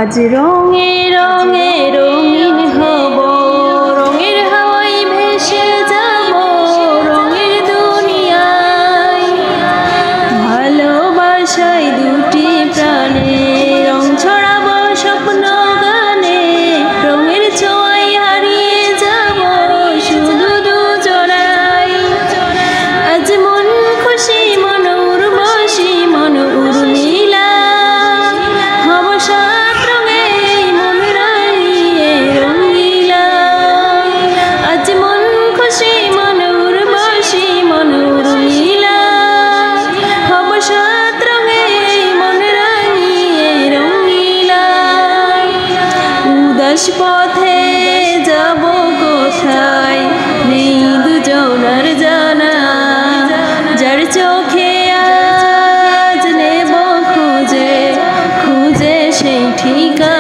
আজ রঙে রঙে রঙিন হব, রঙের হাওয়ায় ভেসে যাব রঙের দুনিয়ায়। ভালোবাসায় দুটি প্রাণে রং ছড়াবো স্বপ্ন গানে, রঙের ছোঁয়ায় হারিয়ে যাব শুধু দুজনাই। আজ মন খুশি মন উর্বশী মন উর্মিলা, হব সাত রঙে মন রাঙিয়ে রঙিলা। আজ মন খুশি মন উর্বশী মন উর্মিলা, হব সাত রঙে মন রাঙিয়ে রঙিলা। উদাস পথে যাব কোথায় নেই দুজনার জানা, যার চোখে আজ নেব খুঁজে খুঁজে সেই ঠিকানা।